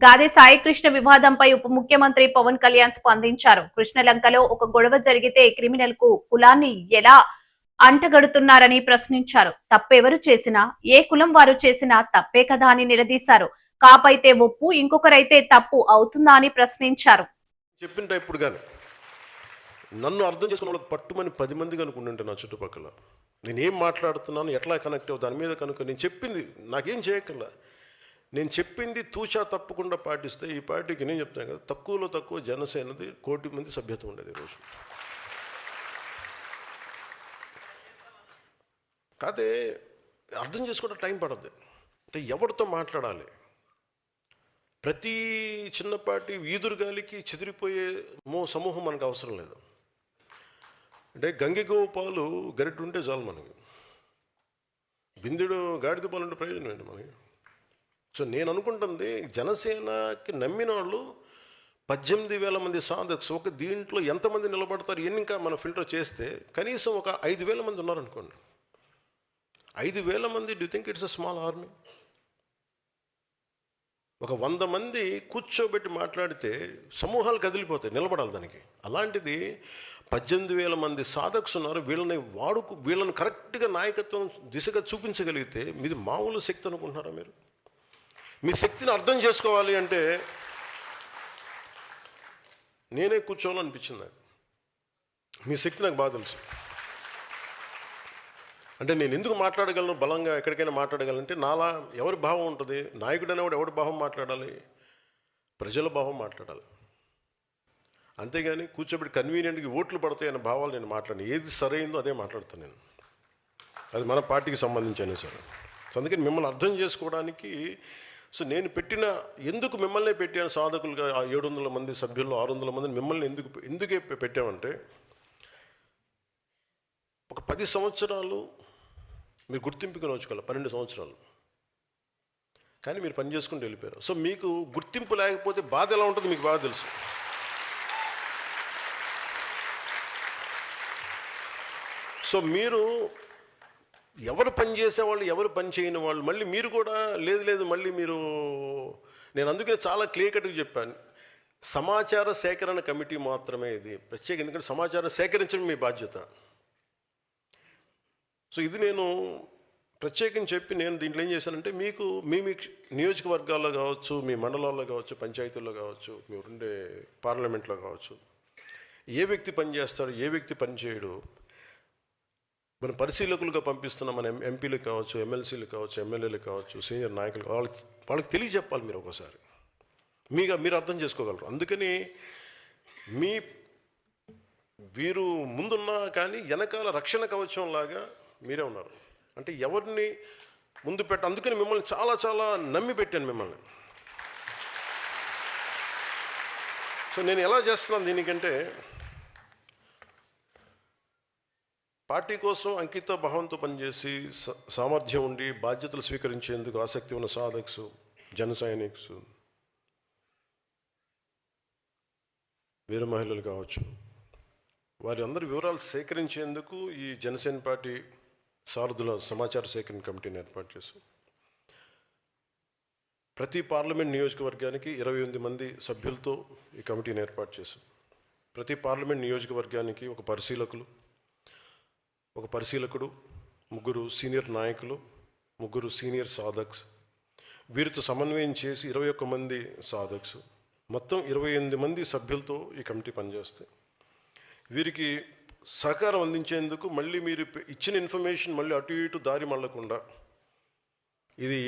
గాదే సాయికృష్ణ వివాదంపై ఉప ముఖ్యమంత్రి పవన్ కళ్యాణ్ స్పందించారు. కృష్ణలంకలో ఒక గొడవ జరిగితే క్రిమినల్ కు కులాన్ని ఎలా అంటగడుతున్నారని ప్రశ్నించారు. తప్పెవరు చేసినా, ఏ కులం వారు చేసినా తప్పే కదా అని నిలదీశారు. కాపైతే ఒప్పు, ఇంకొకరైతే తప్పు అవుతుందా అని ప్రశ్నించారు. చెప్పిన ఇప్పుడు కానీ నన్ను అర్థం చేసుకున్న వాళ్ళకి పట్టుమని 10 మంది కనుకుంటుంటే నా చుట్టుపక్కల నేను ఏం మాట్లాడుతున్నాను, ఎట్లా కనెక్ట్ అవ్వ దాని మీద కనుక నేను చెప్పింది నాకేం చేయక్కర్లా. నేను చెప్పింది తూచా తప్పకుండా పాటిస్తే ఈ పార్టీకి నేను చెప్తాను కదా, తక్కువలో తక్కువ జనసేనది 1 కోటి మంది సభ్యత ఉండేది ఈరోజు. కాదే అర్థం చేసుకోవడం టైం పడద్దు. అంటే ఎవరితో మాట్లాడాలి, ప్రతి చిన్నపాటి ఈదురుగాలికి చెదిరిపోయే సమూహం మనకు అవసరం లేదు. అంటే గంగిగోవు పాలు గరిట ఉంటే చాలు మనకి, బిందుడు గాడిద పాలు ఉంటే ప్రయోజనం ఏంటి మనకి. సో నేను అనుకుంటుంది జనసేనకి నమ్మిన వాళ్ళు 18,000 మంది సాధక్స్, ఒక దీంట్లో ఎంతమంది నిలబడతారు ఎన్ని ఇంకా మనం ఫిల్టర్ చేస్తే కనీసం ఒక 5,000 మంది ఉన్నారనుకోండి. 5,000 మంది, do think it's a small army? ఒక 100 మంది కూర్చోబెట్టి మాట్లాడితే సమూహాలు కదిలిపోతాయి, నిలబడాలి దానికి. అలాంటిది 18,000 మంది సాధక్స్ ఉన్నారు. వీళ్ళని కరెక్ట్గా నాయకత్వం దిశగా చూపించగలిగితే మీది మామూలు శక్తి అనుకుంటున్నారా మీరు? మీ శక్తిని అర్థం చేసుకోవాలి అంటే నేనే కూర్చోవాలనిపించింది నాకు. మీ శక్తి నాకు బాగా తెలుసు. అంటే నేను ఎందుకు మాట్లాడగలను, బలంగా ఎక్కడికైనా మాట్లాడగలంటే నాలా ఎవరి భావం ఉంటుంది. నాయకుడు అనేవాడు ఎవరి భావం మాట్లాడాలి? ప్రజల భావం మాట్లాడాలి. అంతేగాని కూర్చోబెట్టి కన్వీనియంట్గా ఓట్లు పడతాయి అనే భావాలు నేను మాట్లాడను. ఏది సరైందో అదే మాట్లాడతాను నేను. అది మన పార్టీకి సంబంధించిన సరే. సో అందుకని మిమ్మల్ని అర్థం చేసుకోవడానికి సో నేను ఎందుకు మిమ్మల్ని పెట్టాను సాధకులుగా, 700 మంది సభ్యుల్లో 600 మందిని మిమ్మల్ని ఎందుకే పెట్టామంటే, ఒక 10 సంవత్సరాలు మీరు గుర్తింపుగా నోచుకోవాలి, 12 సంవత్సరాలు కానీ మీరు పని చేసుకుంటూ వెళ్ళిపోయారు. సో మీకు గుర్తింపు లేకపోతే బాధ ఎలా ఉంటుందో మీకు బాగా తెలుసు. సో మీరు ఎవరు పని చేసేవాళ్ళు, ఎవరు పని చేయని వాళ్ళు, మళ్ళీ మీరు కూడా లేదు మళ్ళీ మీరు, నేను అందుకనే చాలా క్లియర్ కట్గా చెప్పాను, సమాచార సేకరణ కమిటీ మాత్రమే ఇది ప్రత్యేక. ఎందుకంటే సమాచారం సేకరించడం మీ బాధ్యత. సో ఇది నేను ప్రత్యేకించి చెప్పి నేను దీంట్లో ఏం చేశానంటే, మీకు మీ నియోజకవర్గాల్లో కావచ్చు, మీ మండలాల్లో కావచ్చు, పంచాయతీల్లో కావచ్చు, మీరు ఉండే పార్లమెంట్లో కావచ్చు, ఏ వ్యక్తి పని చేస్తాడు, ఏ వ్యక్తి పని చేయడు, మనం పరిశీలకులుగా పంపిస్తున్నాం. మన ఎంపీలు కావచ్చు, ఎమ్మెల్సీలు కావచ్చు, ఎమ్మెల్యేలు కావచ్చు, సీనియర్ నాయకులు వాళ్ళకి తెలియజెప్పాలి మీరు. ఒకసారి మీరు అర్థం చేసుకోగలరు. అందుకని వీరు ముందున్నా కానీ వెనకాల రక్షణ కవచం లాగా మీరే ఉన్నారు. అంటే ఎవరిని ముందు అందుకని మిమ్మల్ని చాలా చాలా నమ్మి పెట్టాను మిమ్మల్ని. సో నేను ఎలా చేస్తున్నాను దీనికంటే, పార్టీ కోసం అంకిత భావంతో పనిచేసి సామర్థ్యం ఉండి బాధ్యతలు స్వీకరించేందుకు ఆసక్తి ఉన్న సాధక్స్, జన సైనిక్స్, వీర మహిళలు కావచ్చు, వారి అందరి వివరాలు సేకరించేందుకు ఈ జనసేన పార్టీ సారథుల సమాచార సేకరణ కమిటీని ఏర్పాటు చేశాం. ప్రతి పార్లమెంట్ నియోజకవర్గానికి 28 మంది సభ్యులతో ఈ కమిటీని ఏర్పాటు చేశాం. ప్రతి పార్లమెంట్ నియోజకవర్గానికి ఒక పరిశీలకుడు, 3 సీనియర్ నాయకులు, 3 సీనియర్ సాధక్స్, వీరితో సమన్వయం చేసి 21 మంది సాధక్స్, మొత్తం 28 మంది సభ్యులతో ఈ కమిటీ పనిచేస్తాయి. వీరికి సహకారం అందించేందుకు మళ్ళీ మీరు ఇచ్చిన ఇన్ఫర్మేషన్ మళ్ళీ అటు ఇటు దారి మళ్ళకుండా, ఇది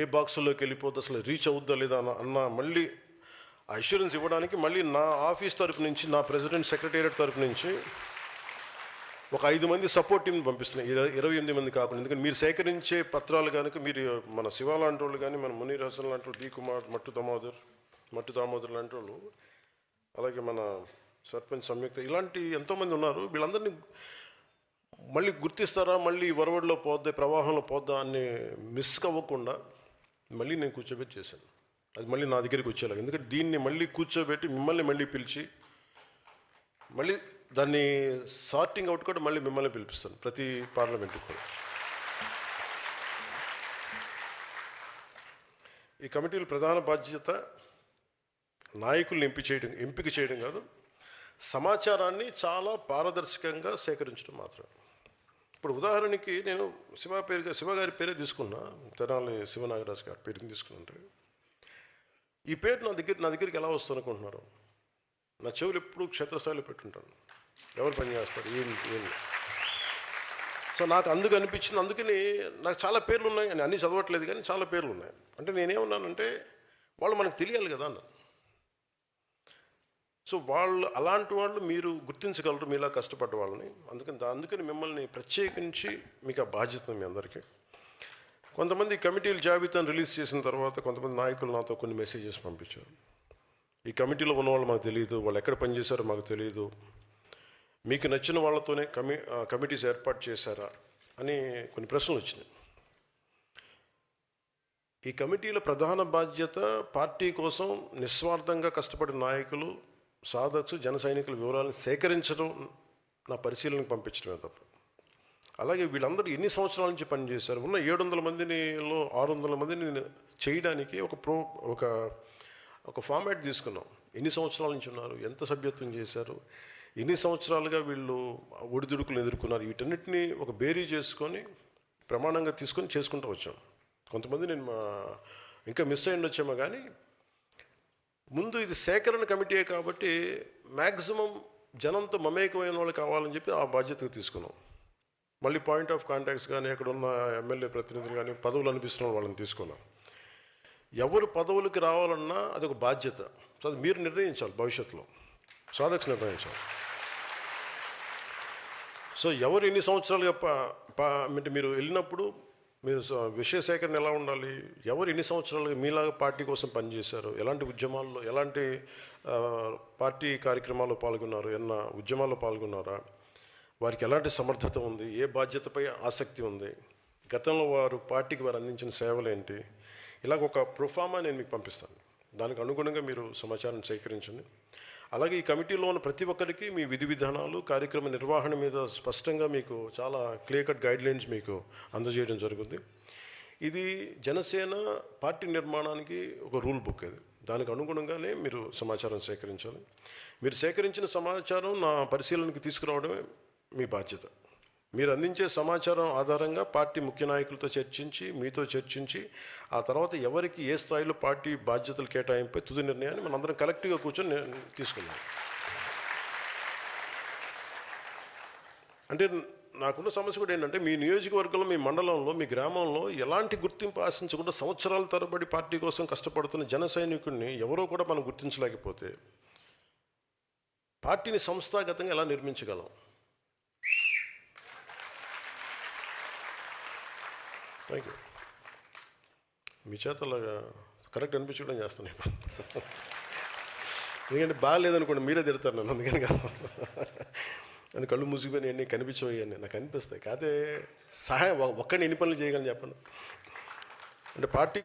ఏ బాక్సుల్లోకి వెళ్ళిపోతే అసలు రీచ్ అవుద్దా లేదా అన్న మళ్ళీ అష్యూరెన్స్ ఇవ్వడానికి మళ్ళీ నా ఆఫీస్ తరపు నుంచి, నా ప్రెసిడెంట్ సెక్రటేరియట్ తరపు నుంచి ఒక 5 మంది సపోర్ట్ టీంని పంపిస్తున్నాయి, 28 మంది కాకుండా. ఎందుకంటే మీరు సేకరించే పత్రాలు కనుక మీరు మన శివ లాంటి వాళ్ళు కానీ, మన మునీర్ హసన్ లాంటి వాళ్ళు, డి కుమార్, మట్టు దామోదర్ లాంటి వాళ్ళు, అలాగే మన సర్పంచ్ సంయుక్త, ఇలాంటి ఎంతోమంది ఉన్నారు. వీళ్ళందరినీ మళ్ళీ గుర్తిస్తారా, మళ్ళీ వరవడిలో పోద్దా, ప్రవాహంలో పోద్దా అని మిస్ అవ్వకుండా మళ్ళీ నేను కూర్చోబెట్టి చేశాను. అది మళ్ళీ నా దగ్గరికి వచ్చేలాగా. ఎందుకంటే దీన్ని మళ్ళీ కూర్చోబెట్టి మిమ్మల్ని మళ్ళీ పిలిచి మళ్ళీ దాన్ని సార్టింగ్ అవుట్ కూడా మళ్ళీ మిమ్మల్ని పిలిపిస్తాను ప్రతి పార్లమెంట్కి కూడా. ఈ కమిటీల ప్రధాన బాధ్యత నాయకుల్ని ఎంపిక చేయడం కాదు, సమాచారాన్ని చాలా పారదర్శకంగా సేకరించడం మాత్రమే. ఇప్పుడు ఉదాహరణకి నేను శివ గారి పేరే తీసుకున్నా, తెనాలి శివనాగరాజు గారి పేరుని తీసుకున్నట్టే. ఈ పేరు నా దగ్గరికి ఎలా వస్తుంది అనుకుంటున్నారు? నా చెవులు ఎప్పుడు క్షేత్రస్థాయిలో పెట్టుంటాను, ఎవరు పనిచేస్తారు ఏంటి. సో నాకు అందుకు అనిపించింది, అందుకని నాకు చాలా పేర్లు ఉన్నాయి, అని అన్నీ చదవట్లేదు కానీ చాలా పేర్లు ఉన్నాయి. అంటే నేనేమన్నానంటే వాళ్ళు మనకు తెలియాలి కదా అన్న. సో అలాంటి వాళ్ళు మీరు గుర్తించగలరు మీలా కష్టపడ్డ వాళ్ళని. అందుకని మిమ్మల్ని ప్రత్యేకించి మీకు ఆ బాధ్యత మీ అందరికీ. కొంతమంది కమిటీల జాబితాను రిలీజ్ చేసిన తర్వాత కొంతమంది నాయకులు నాతో కొన్ని మెసేజెస్ పంపించారు. ఈ కమిటీలో ఉన్న వాళ్ళు మాకు తెలియదు, వాళ్ళు ఎక్కడ పనిచేశారో మాకు తెలియదు, మీకు నచ్చిన వాళ్ళతోనే కమిటీస్ ఏర్పాటు చేశారా అని కొన్ని ప్రశ్నలు వచ్చినాయి. ఈ కమిటీల ప్రధాన బాధ్యత పార్టీ కోసం నిస్వార్థంగా కష్టపడిన నాయకులు, సాధకులు, జన సైనికుల వివరాలను సేకరించడం, నా పరిశీలనకు పంపించడమే తప్ప. అలాగే వీళ్ళందరూ ఎన్ని సంవత్సరాల నుంచి పనిచేశారు? ఉన్న 700 మందిలో 600 మందిని చేయడానికి ఒక ఫార్మాట్ తీసుకున్నాం. ఎన్ని సంవత్సరాల నుంచి ఉన్నారు, ఎంత సభ్యత్వం చేశారు, ఎన్ని సంవత్సరాలుగా వీళ్ళు ఒడిదుడుకులు ఎదుర్కొన్నారు, వీటన్నిటిని ఒక బేరీ చేసుకొని ప్రమాణంగా తీసుకొని చేసుకుంటూ వచ్చాం. కొంతమంది నేను ఇంకా మిస్ అయ్యి వచ్చామో కానీ ముందు ఇది సేకరణ కమిటీయే కాబట్టి మ్యాక్సిమం జనంతో మమేకమైన వాళ్ళు కావాలని చెప్పి ఆ బాధ్యతగా తీసుకున్నాం. మళ్ళీ పాయింట్ ఆఫ్ కాంటాక్ట్స్ కానీ అక్కడ ఉన్న ఎమ్మెల్యే ప్రతినిధులు కానీ పదవులు అనిపిస్తున్న వాళ్ళని తీసుకున్నాం. ఎవరు పదవులకి రావాలన్నా అదొక బాధ్యత. సో అది మీరు నిర్ణయించాలి, భవిష్యత్తులో సాధక్స్ నిర్ణయించాలి. సో ఎవరు ఎన్ని సంవత్సరాలుగా అంటే మీరు వెళ్ళినప్పుడు మీరు విషయ సేకరణ ఎలా ఉండాలి, ఎవరు ఎన్ని సంవత్సరాలుగా మీలాగా పార్టీ కోసం పనిచేశారు, ఎలాంటి ఉద్యమాల్లో ఎలాంటి పార్టీ కార్యక్రమాల్లో పాల్గొన్నారు, ఏమన్నా ఉద్యమాల్లో పాల్గొన్నారా, వారికి ఎలాంటి సమర్థత ఉంది, ఏ బాధ్యతపై ఆసక్తి ఉంది, గతంలో పార్టీకి వారు అందించిన సేవలు ఏంటి, ఇలాగ ఒక ప్రొఫార్మా నేను మీకు పంపిస్తాను. దానికి అనుగుణంగా మీరు సమాచారం సేకరించండి. అలాగే ఈ కమిటీలో ఉన్న ప్రతి ఒక్కరికి మీ విధి విధానాలు, కార్యక్రమ నిర్వహణ మీద స్పష్టంగా మీకు చాలా క్లియర్ కట్ గైడ్లైన్స్ మీకు అందజేయడం జరుగుతుంది. ఇది జనసేన పార్టీ నిర్మాణానికి ఒక రూల్ బుక్. ఇది దానికి అనుగుణంగానే మీరు సమాచారం సేకరించాలి. మీరు సేకరించిన సమాచారం నా పరిశీలనకి తీసుకురావడమే మీ బాధ్యత. మీరు అందించే సమాచారం ఆధారంగా పార్టీ ముఖ్య నాయకులతో చర్చించి, మీతో చర్చించి, ఆ తర్వాత ఎవరికి ఏ స్థాయిలో పార్టీ బాధ్యతలు కేటాయింపై తుది నిర్ణయాన్ని మనందరం కలెక్టివ్గా కూర్చొని తీసుకున్నాం. అంటే నాకున్న సమస్య కూడా ఏంటంటే మీ నియోజకవర్గంలో, మీ మండలంలో, మీ గ్రామంలో ఎలాంటి గుర్తింపు ఆశించకుండా సంవత్సరాల తరబడి పార్టీ కోసం కష్టపడుతున్న జన సైనికుడిని ఎవరో కూడా మనం గుర్తించలేకపోతే పార్టీని సంస్థాగతంగా ఎలా నిర్మించగలం? Thank you. మీ చేతలాగా కరెక్ట్ అనిపించడం చేస్తాను. ఎందుకంటే బాగాలేదనుకోండి మీరే తిడతారు నన్ను, అందుకని కాదు. అని కళ్ళు మూసిపోయినాయి, అన్నీ కనిపించవయ్యాన్ని నాకు అనిపిస్తాయి. కాకపోతే సహాయం ఒక్కడిని ఎన్ని పనులు చేయగలను చెప్పండి. అంటే పార్టీ